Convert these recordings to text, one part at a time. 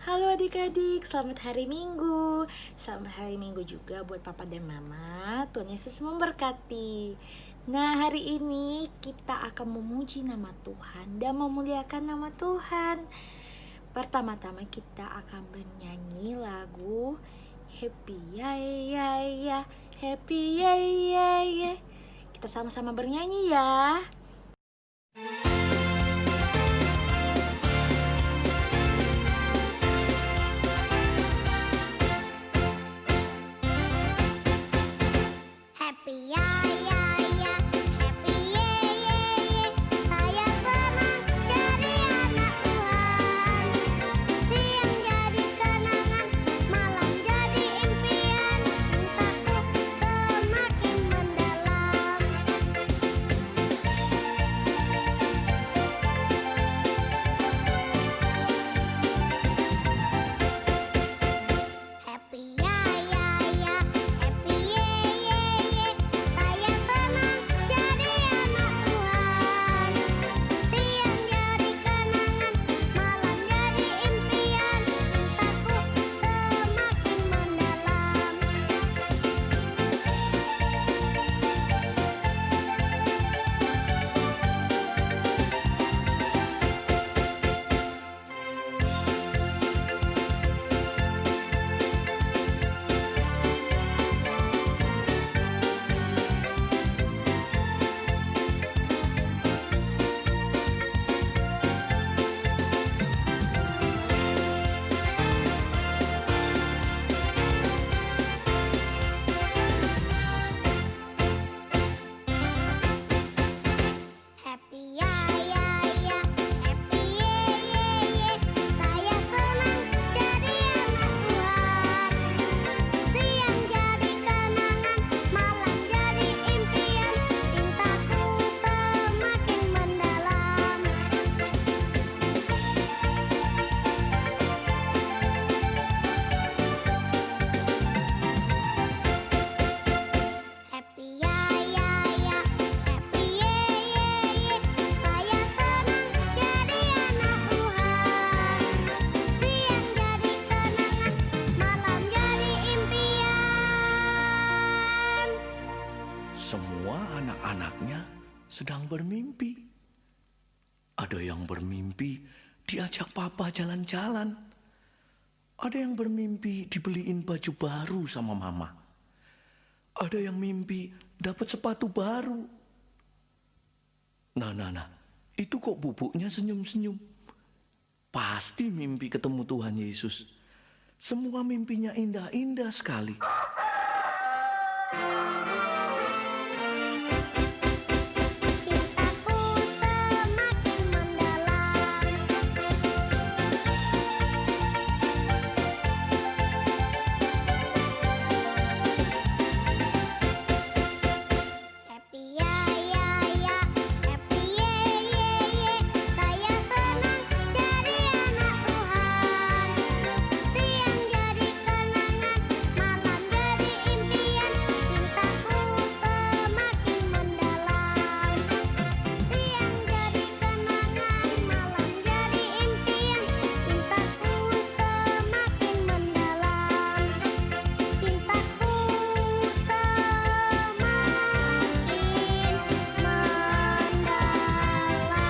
Halo adik-adik, selamat hari Minggu. Selamat hari Minggu juga buat papa dan mama. Tuhan Yesus memberkati. Nah, hari ini kita akan memuji nama Tuhan dan memuliakan nama Tuhan. Pertama-tama kita akan bernyanyi lagu Happy ya ya ya, Happy ya ya ya. Kita sama-sama bernyanyi ya. Happy ya ya ya, happy ye ye ye. Saya senang jadi anak Tuhan. Siang jadi kenangan, malam jadi impian. Cintaku semakin mendalam. Happy ya ya ya, happy ye ye ye. Saya senang jadi anak Tuhan. Siang jadi kenangan, malam jadi impian. Cintaku semakin mendalam. Happy ya ya ya, happy ye ye ye. Saya senang jadi anak Tuhan. Siang jadi kenangan, malam jadi impian. Cintaku semakin mendalam. Happy ya ya ya, happy ye ye ye. Saya senang jadi anak Tuhan. Siang jadi kenangan, malam jadi impian. Semua anak-anaknya sedang bermimpi. Ada yang bermimpi diajak papa jalan-jalan. Ada yang bermimpi dibeliin baju baru sama mama. Ada yang mimpi dapat sepatu baru. Nah, itu kok bubuknya senyum-senyum. Pasti mimpi ketemu Tuhan Yesus. Semua mimpinya indah-indah sekali. Cintaku semakin mendalam. Happy ya ya ya, happy ye ye ye. Saya senang jadi anak Tuhan. Siang jadi kenangan, malam jadi impian. Cintaku semakin mendalam. Siang jadi kenangan, malam jadi impian. Cintaku semakin mendalam. Cintaku semakin mendalam.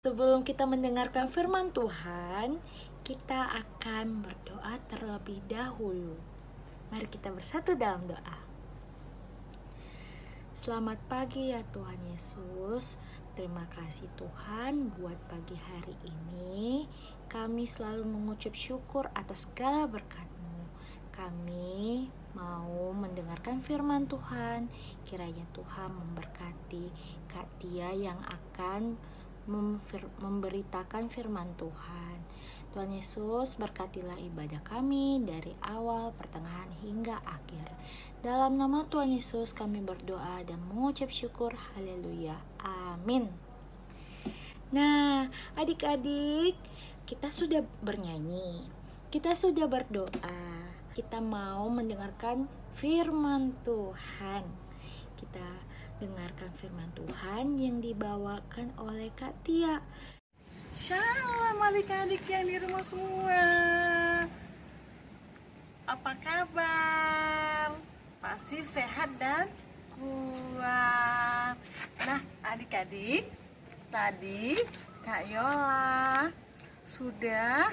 Sebelum kita mendengarkan firman Tuhan, kita akan berdoa terlebih dahulu. Mari kita bersatu dalam doa. Selamat pagi ya Tuhan Yesus. Terima kasih Tuhan buat pagi hari ini. Kami selalu mengucap syukur atas segala berkat-Mu. Kami mau mendengarkan firman Tuhan. Kiranya Tuhan memberkati Kak Tia yang akan memberitakan firman Tuhan. Tuhan Yesus, berkatilah ibadah kami dari awal, pertengahan hingga akhir. Dalam nama Tuhan Yesus kami berdoa dan mengucap syukur. Haleluya. Amin. Nah, adik-adik, kita sudah bernyanyi, kita sudah berdoa, kita mau mendengarkan firman Tuhan. Kita dengarkan firman Tuhan yang dibawakan oleh Kak Tia. Shalom adik-adik yang di rumah semua. Apa kabar? Pasti sehat dan kuat. Nah adik-adik, tadi Kak Yola sudah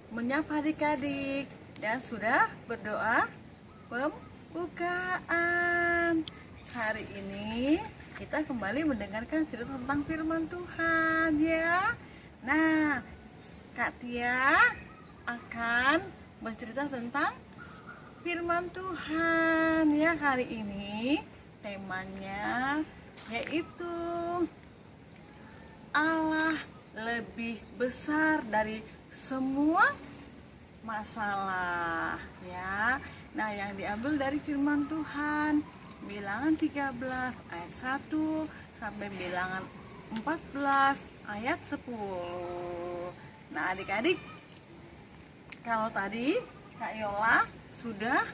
menyapa adik-adik dan sudah berdoa pembukaan. Hari ini kita kembali mendengarkan cerita tentang firman Tuhan ya. Nah, Kak Tia akan bercerita tentang firman Tuhan ya. Kali ini temanya yaitu Allah lebih besar dari semua masalah ya. Nah, yang diambil dari firman Tuhan Bilangan 13 ayat 1 sampai Bilangan 14 ayat 10. Nah, adik-adik, kalau tadi Kak Yola sudah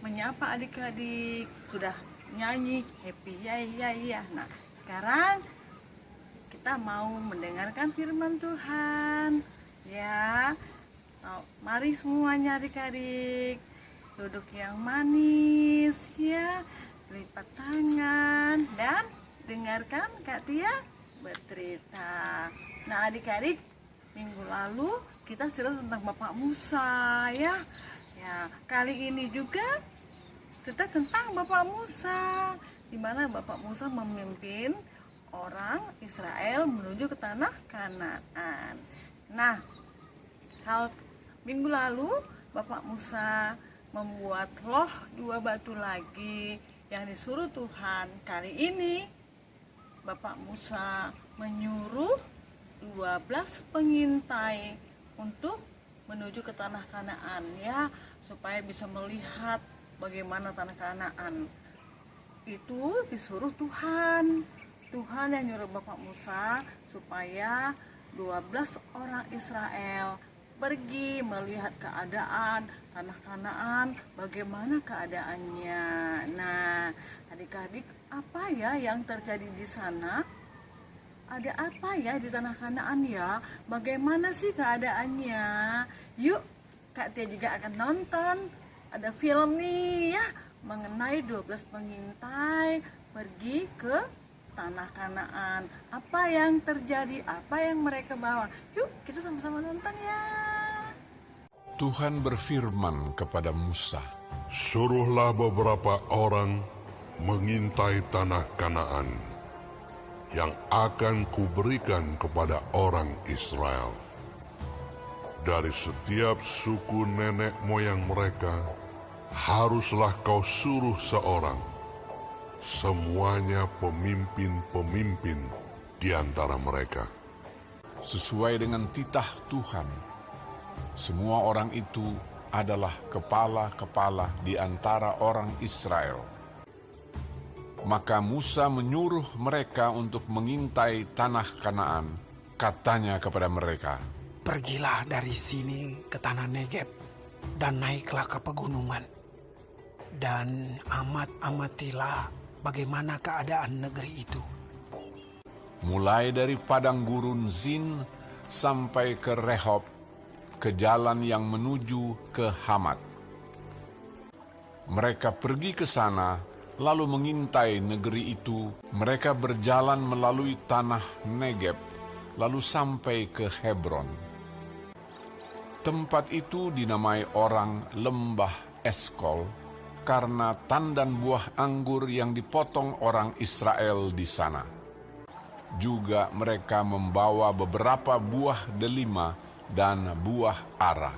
menyapa adik-adik, sudah nyanyi happy ya. Nah, sekarang kita mau mendengarkan firman Tuhan ya. Mari semuanya adik-adik duduk yang manis ya, lipat tangan dan dengarkan Kak Tia bercerita. Nah adik-adik, minggu lalu kita cerita tentang Bapak Musa ya. Ya, kali ini juga cerita tentang Bapak Musa, di mana Bapak Musa memimpin orang Israel menuju ke tanah Kanaan. Nah, minggu lalu Bapak Musa membuat loh 2 batu lagi yang disuruh Tuhan. Kali ini Bapak Musa menyuruh 12 pengintai untuk menuju ke tanah Kanaan ya, supaya bisa melihat bagaimana tanah Kanaan. Itu disuruh Tuhan. Tuhan yang nyuruh Bapak Musa supaya 12 orang Israel pergi melihat keadaan tanah Kanaan, bagaimana keadaannya. Nah, adik-adik, apa ya yang terjadi di sana? Ada apa ya di tanah Kanaan ya? Bagaimana sih keadaannya? Yuk, Kak Tia juga akan nonton. Ada film nih ya, mengenai 12 pengintai pergi ke tanah Kanaan. Apa yang terjadi? Apa yang mereka bawa? Yuk, kita sama-sama nonton ya. Tuhan berfirman kepada Musa, Suruhlah beberapa orang mengintai tanah Kanaan yang akan kuberikan kepada orang Israel. Dari setiap suku nenek moyang mereka, haruslah kau suruh seorang, semuanya pemimpin-pemimpin di antara mereka. sesuai dengan titah Tuhan. Semua orang itu adalah kepala-kepala di antara orang Israel. Maka Musa menyuruh mereka untuk mengintai tanah Kanaan. Katanya kepada mereka, Pergilah dari sini ke tanah Negeb dan naiklah ke pegunungan. Dan amatilah bagaimana keadaan negeri itu. mulai dari padang gurun Zin sampai ke Rehob, ke jalan yang menuju ke Hamat. Mereka pergi ke sana, lalu mengintai negeri itu. Mereka berjalan melalui tanah Negeb, lalu sampai ke Hebron. Tempat itu dinamai orang Lembah Eskol, karena tandan buah anggur yang dipotong orang Israel di sana. Juga mereka membawa beberapa buah delima dan buah ara.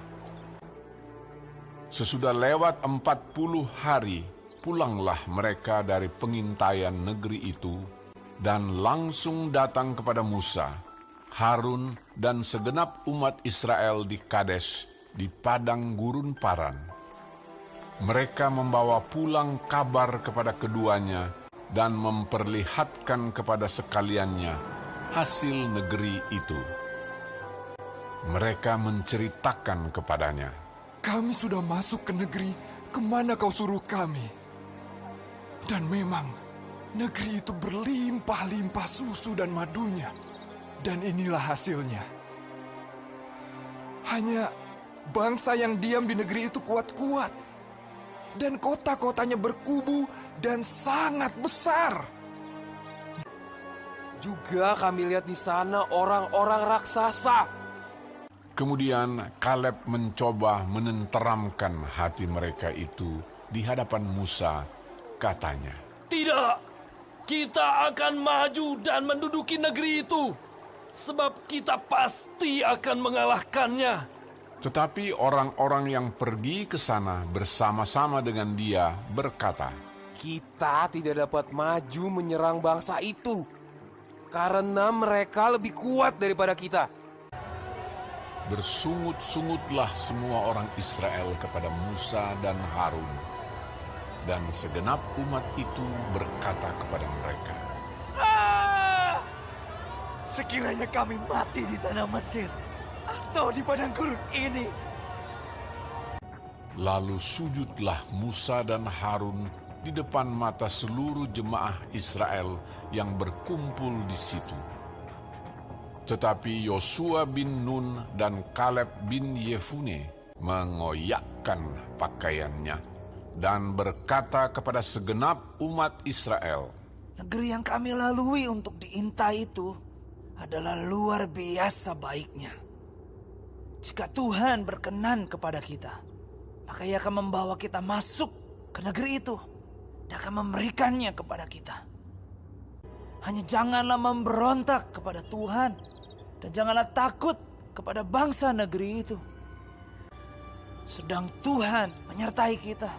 Sesudah lewat 40 hari, pulanglah mereka dari pengintaian negeri itu, dan langsung datang kepada Musa, Harun, dan segenap umat Israel di Kades, di padang gurun Paran. Mereka membawa pulang kabar kepada keduanya, dan memperlihatkan kepada sekaliannya hasil negeri itu. Mereka menceritakan kepadanya, Kami sudah masuk ke negeri kemana kau suruh kami. Dan memang, negeri itu berlimpah-limpah susu dan madunya. Dan inilah hasilnya. Hanya bangsa yang diam di negeri itu kuat-kuat. Dan kota-kotanya berkubu dan sangat besar. Juga kami lihat di sana orang-orang raksasa. Kemudian Kaleb mencoba menenteramkan hati mereka itu di hadapan Musa, katanya, "Tidak, kita akan maju dan menduduki negeri itu, sebab kita pasti akan mengalahkannya." Tetapi orang-orang yang pergi ke sana bersama-sama dengan dia berkata, "Kita tidak dapat maju menyerang bangsa itu, karena mereka lebih kuat daripada kita." Bersungut-sungutlah semua orang Israel kepada Musa dan Harun. Dan segenap umat itu berkata kepada mereka, Sekiranya kami mati di tanah Mesir atau di padang gurun ini. Lalu sujudlah Musa dan Harun di depan mata seluruh jemaah Israel yang berkumpul di situ. Tetapi Yosua bin Nun dan Kaleb bin Yefune mengoyakkan pakaiannya dan berkata kepada segenap umat Israel, "Negeri yang kami lalui untuk diintai itu adalah luar biasa baiknya. Jika Tuhan berkenan kepada kita, maka Ia akan membawa kita masuk ke negeri itu dan akan memberikannya kepada kita. Hanya janganlah memberontak kepada Tuhan dan janganlah takut kepada bangsa negeri itu. Sedang Tuhan menyertai kita."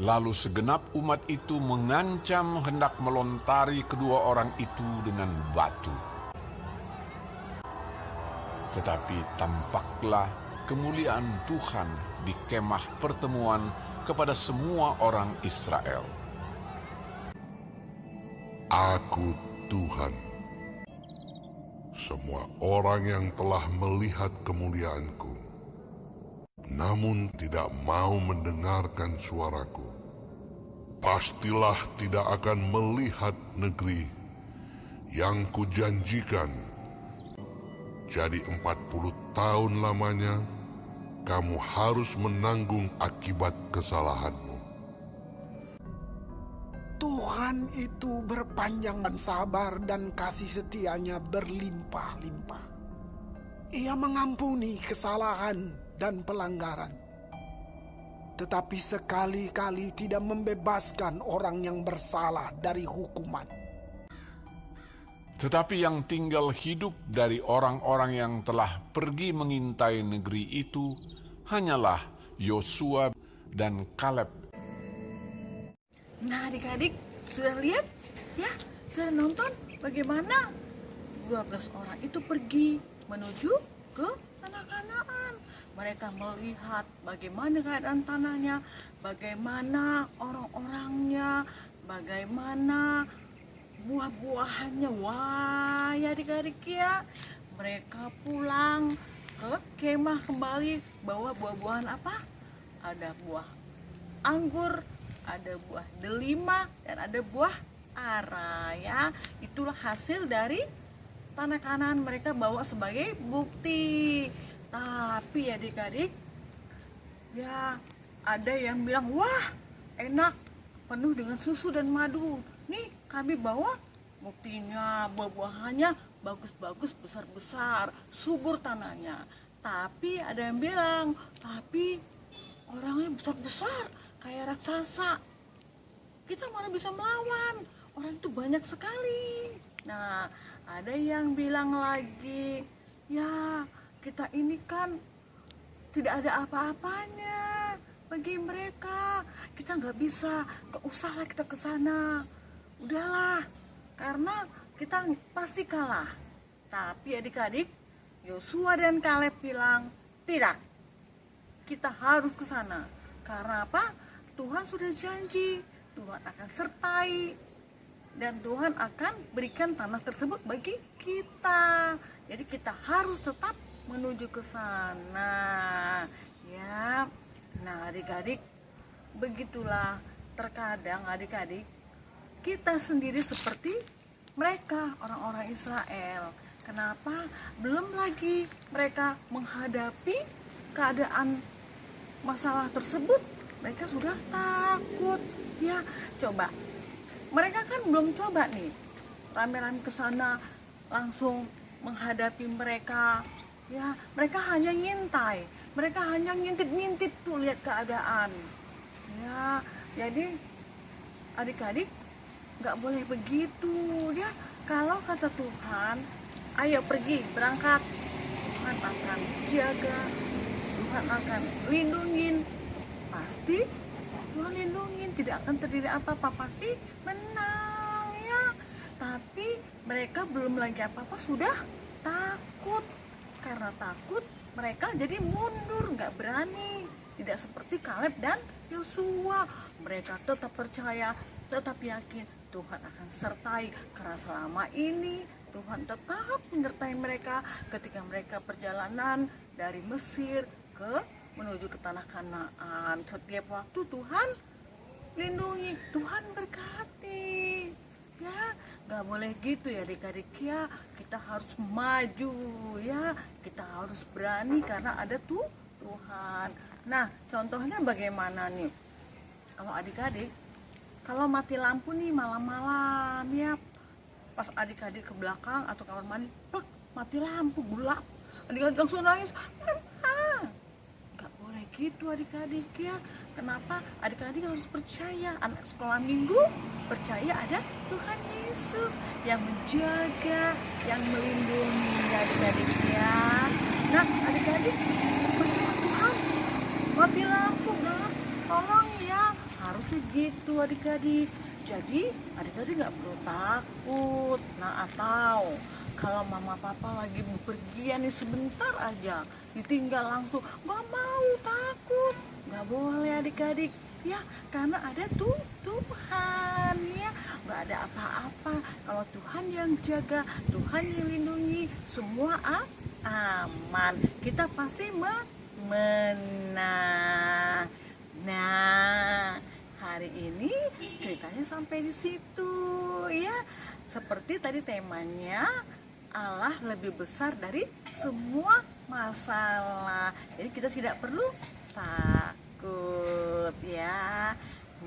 Lalu segenap umat itu mengancam hendak melontari kedua orang itu dengan batu. Tetapi tampaklah kemuliaan Tuhan di kemah pertemuan kepada semua orang Israel. Aku Tuhan. Semua orang yang telah melihat kemuliaanku, namun tidak mau mendengarkan suaraku, pastilah tidak akan melihat negeri yang kujanjikan. Jadi 40 tahun lamanya, kamu harus menanggung akibat kesalahanmu. Tuhan itu berpanjang dan sabar dan kasih setianya berlimpah-limpah. Ia mengampuni kesalahan dan pelanggaran, tetapi sekali-kali tidak membebaskan orang yang bersalah dari hukuman. Tetapi yang tinggal hidup dari orang-orang yang telah pergi mengintai negeri itu hanyalah Yosua dan Kaleb. Nah, adik-adik sudah lihat ya, sudah nonton bagaimana 12 orang itu pergi menuju ke tanah Kanaan. Mereka melihat bagaimana keadaan tanahnya, bagaimana orang-orangnya, bagaimana buah-buahannya. Wah, ya adik-adik ya, mereka pulang ke kemah kembali bawa buah-buahan apa? Ada buah anggur, ada buah delima, dan ada buah ara ya. Itulah hasil dari tanah Kanaan mereka bawa sebagai bukti. Tapi adik-adik ya, ada yang bilang, wah enak, penuh dengan susu dan madu. Nih kami bawa buktinya, buah-buahannya bagus-bagus, besar-besar, subur tanahnya. Tapi ada yang bilang, tapi orangnya besar-besar kayak raksasa. Kita mana bisa melawan, orang itu banyak sekali. Nah, ada yang bilang lagi, ya kita ini kan tidak ada apa-apanya bagi mereka. Kita nggak bisa, nggak usahlah kita ke sana. Udahlah, karena kita pasti kalah. Tapi adik-adik, Yosua dan Kaleb bilang, tidak, kita harus ke sana. Karena apa? Tuhan sudah janji, Tuhan akan sertai, dan Tuhan akan berikan tanah tersebut bagi kita. Jadi kita harus tetap menuju ke sana. Ya, nah adik-adik, begitulah terkadang adik-adik kita sendiri seperti mereka orang-orang Israel. Kenapa? Belum lagi mereka menghadapi keadaan masalah tersebut, mereka sudah takut. Ya, coba. Mereka kan belum coba nih. Rame-rame ke sana langsung menghadapi mereka. Ya, mereka hanya ngintai. Mereka hanya ngintip-ngintip tuh lihat keadaan. Ya, jadi adik-adik nggak boleh begitu ya. Kalau kata Tuhan, ayo pergi, berangkat. Tuhan akan jaga, Tuhan akan lindungin. Pasti Tuhan lindungin, tidak akan terjadi apa-apa, pasti menang ya. Tapi mereka belum lagi apa-apa sudah takut. Karena takut mereka jadi mundur, nggak berani. Tidak seperti Kaleb dan Yosua, mereka tetap percaya, tetap yakin Tuhan akan sertai. Karena selama ini Tuhan tetap menyertai mereka ketika mereka perjalanan dari Mesir menuju ke tanah Kanaan. Setiap waktu Tuhan lindungi, Tuhan berkati. Ya, nggak boleh gitu ya adik-adik ya. Kita harus maju ya. Kita harus berani karena ada Tuhan. Nah, contohnya bagaimana nih? Kalau adik-adik, kalau mati lampu nih malam-malam ya, pas adik-adik ke belakang atau kamar mandi, plek, mati lampu gelap. Adik-adik langsung nangis. Mama, nggak boleh gitu adik-adik ya. Kenapa? Adik-adik harus percaya. Anak sekolah minggu percaya ada Tuhan Yesus yang menjaga, yang melindungi adik-adik ya. Nah, adik-adik percaya Tuhan. Mati lampu gelap, tolong ya. Harusnya gitu adik-adik. Jadi adik-adik nggak perlu takut. Nah, atau kalau mama papa lagi bepergian nih sebentar aja ditinggal langsung, nggak mau, takut. Nggak boleh adik-adik ya, karena ada Tuhan ya. Nggak ada apa-apa kalau Tuhan yang jaga, Tuhan yang lindungi, semua aman. Kita pasti menang. Nah, hari ini ceritanya sampai di situ ya. Seperti tadi temanya, Allah lebih besar dari semua masalah. Jadi kita tidak perlu takut ya.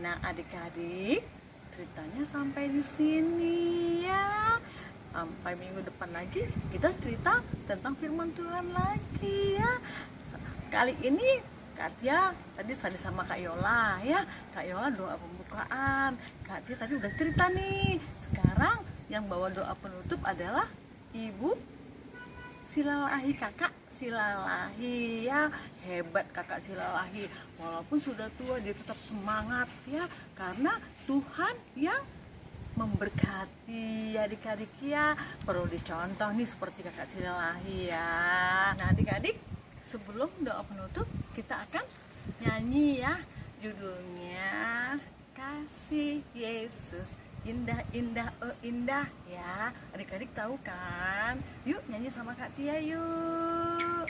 Nah, adik-adik, ceritanya sampai di sini ya. Sampai minggu depan lagi kita cerita tentang firman Tuhan lagi ya. Kali ini Kak Tia tadi sama Kak Yola ya. Kak Yola doa pembukaan. Kak Tia tadi udah cerita nih. Sekarang yang bawa doa penutup adalah Ibu Silalahi, Kakak Silalahi ya. Hebat Kakak Silalahi. Walaupun sudah tua dia tetap semangat ya. Karena Tuhan yang memberkati adik-adik ya. Perlu dicontoh nih seperti Kakak Silalahi ya. Nah, adik-adik, sebelum doa penutup kita akan nyanyi ya. Judulnya Kasih Yesus Indah-indah, oh indah ya. Adik-adik tahu kan? Yuk nyanyi sama Kak Tia yuk.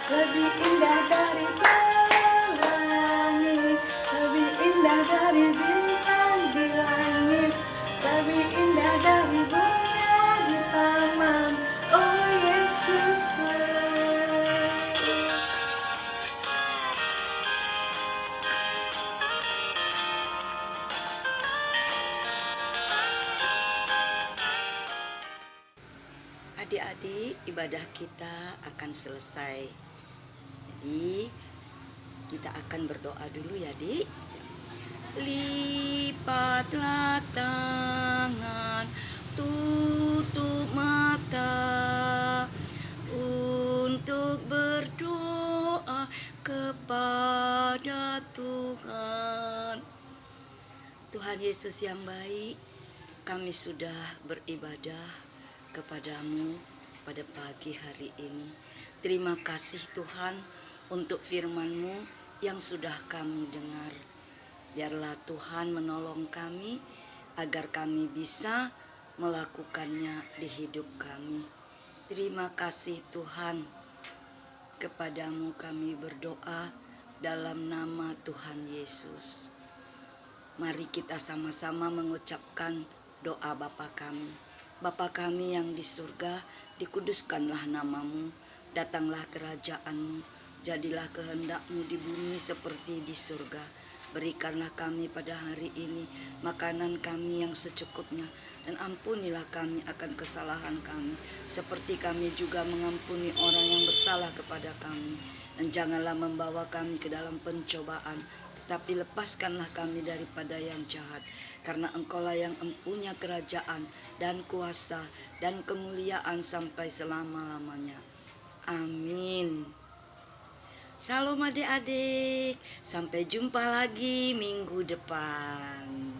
Lebih indah dari pelangi, lebih indah dari bintang di langit, lebih indah dari bunga di taman. Oh Yesusku. Adik-adik, ibadah kita akan selesai. Jadi kita akan berdoa dulu ya, Dik. lipatlah tangan, tutup mata untuk berdoa kepada Tuhan. Tuhan Yesus yang baik, kami sudah beribadah kepadamu pada pagi hari ini. Terima kasih Tuhan untuk firman-Mu yang sudah kami dengar. Biarlah Tuhan menolong kami agar kami bisa melakukannya di hidup kami. Terima kasih Tuhan. Kepadamu kami berdoa dalam nama Tuhan Yesus. Mari kita sama-sama mengucapkan doa Bapa kami. Bapa kami yang di surga, dikuduskanlah namamu, datanglah kerajaan-Mu, jadilah kehendak-Mu di bumi seperti di surga. Berikanlah kami pada hari ini makanan kami yang secukupnya, dan ampunilah kami akan kesalahan kami, seperti kami juga mengampuni orang yang bersalah kepada kami. Dan janganlah membawa kami ke dalam pencobaan, tetapi lepaskanlah kami daripada yang jahat. Karena Engkaulah yang empunya kerajaan dan kuasa dan kemuliaan sampai selama-lamanya. Amin. Shalom adik-adik, sampai jumpa lagi minggu depan.